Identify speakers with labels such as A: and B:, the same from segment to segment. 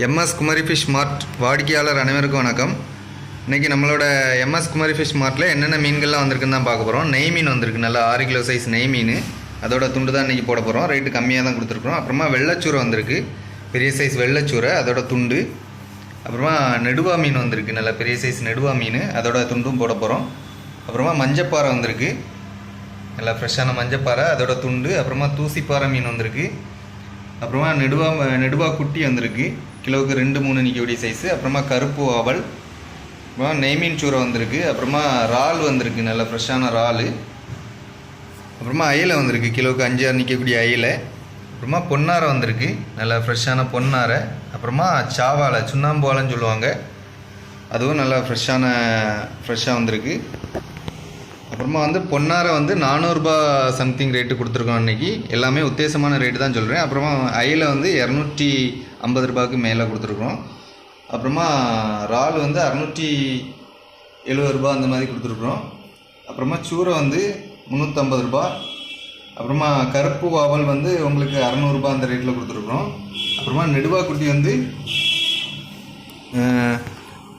A: MS Kumari fish மார்ட் வாடிக்கையாளர் அனைவருக்கும் வணக்கம். இன்றைக்கி நம்மளோட எம்எஸ் குமரி ஃபிஷ் மார்ட்டில் என்னென்ன மீன்கள்லாம் வந்திருக்குன்னு தான் பார்க்க போகிறோம். நெய் மீன் வந்திருக்கு, நல்லா 6 கிலோ சைஸ் நெய் மீன். அதோட துண்டு தான் இன்றைக்கி போட போகிறோம். ரேட்டு கம்மியாக தான் கொடுத்துருக்குறோம். அப்புறமா வெள்ளைச்சூரை வந்திருக்கு, பெரிய சைஸ் வெள்ளைச்சூரை, அதோட துண்டு. அப்புறமா நெடுவா மீன் வந்திருக்கு, நல்லா பெரிய சைஸ் நெடுவா மீன், அதோட துண்டும் போட போகிறோம். அப்புறமா மஞ்சப்பாறை வந்திருக்கு, நல்லா ஃப்ரெஷ்ஷான மஞ்சப்பாறை, அதோட துண்டு. அப்புறமா தூசிப்பாறை மீன் வந்திருக்கு. அப்புறமா நெடுவா குட்டி வந்திருக்கு, கிலோவுக்கு 2-3 நிற்கக்கூடிய சைஸு. அப்புறமா கருப்பு ஆவல், அப்புறமா நெய்மீன் சூரை வந்திருக்கு. அப்புறமா இறால் வந்திருக்கு, நல்ல ஃப்ரெஷ்ஷான இறால். அப்புறமா அயிலை வந்திருக்கு, கிலோவுக்கு 5-6 நிற்கக்கூடிய அயிலை. அப்புறமா பொன்னாரை வந்திருக்கு, நல்லா ஃப்ரெஷ்ஷான பொன்னாரை. அப்புறமா சாவாலை, சுண்ணாம்பு வாழைன்னு சொல்லுவாங்க, அதுவும் நல்லா ஃப்ரெஷ்ஷாக வந்திருக்கு. அப்புறமா பொன்னாரை 400 ரூபா சம்திங் ரேட்டு கொடுத்துருக்கோம் இன்றைக்கி. எல்லாமே உத்தேசமான ரேட்டு தான் சொல்கிறேன். அப்புறமா அயிலை 250 ரூபாய்க்கு மேலே கொடுத்துருக்கோம். அப்புறமா இறால் 670 ரூபா அந்த மாதிரி கொடுத்துருக்குறோம். அப்புறமா சூரை 350 ரூபா. அப்புறமா கருப்பு வாவல் உங்களுக்கு 600 ரூபா அந்த ரேட்டில் கொடுத்துருக்குறோம். அப்புறமா நெடுவா குட்டி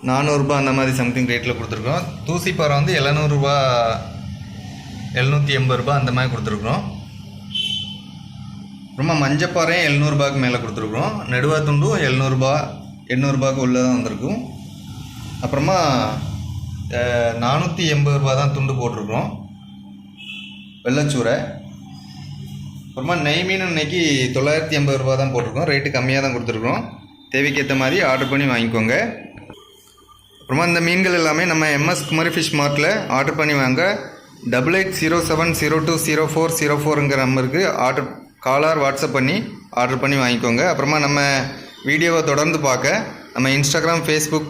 A: 400 ரூபா அந்த மாதிரி சம்திங் ரேட்டில் கொடுத்துருக்கோம். தூசிப்பாறை 700 ரூபா, 780 ரூபா அந்த மாதிரி கொடுத்துருக்குறோம். அப்புறமா மஞ்சப்பாறையும் 700 ரூபாய்க்கு மேலே கொடுத்துருக்குறோம். நெடுவா துண்டும் 700 ரூபா, 800 ரூபாய்க்கு உள்ளே தான் வந்திருக்கும். அப்புறமா 480 ரூபா தான் துண்டு போட்டிருக்கிறோம், வெள்ளைச்சூரை. அப்புறமா நெய் மீன் இன்னைக்கு 980 ரூபா தான் போட்டிருக்கோம். ரேட்டு கம்மியாக தான் கொடுத்துருக்குறோம். தேவைக்கேற்ற மாதிரி ஆர்டர் பண்ணி வாங்கிக்கோங்க. அப்புறமா இந்த மீன்கள் எல்லாமே நம்ம எம்எஸ் குமரி ஃபிஷ் மார்ட்டில் ஆர்டர் பண்ணி வாங்க. 8807020404ங்கிற நம்பருக்கு காலர் வாட்ஸ்அப் பண்ணி ஆர்டர் பண்ணி வாங்கிக்கோங்க. அப்புறமா நம்ம வீடியோவை தொடர்ந்து பார்க்க நம்ம இன்ஸ்டாகிராம், ஃபேஸ்புக்,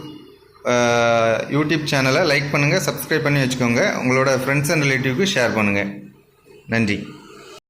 A: யூடியூப் சேனலை லைக் பண்ணுங்கள், சப்ஸ்கிரைப் பண்ணி வச்சுக்கோங்க. உங்களோட ஃப்ரெண்ட்ஸ் அண்ட் ரிலேட்டிவ்க்கு ஷேர் பண்ணுங்கள். நன்றி.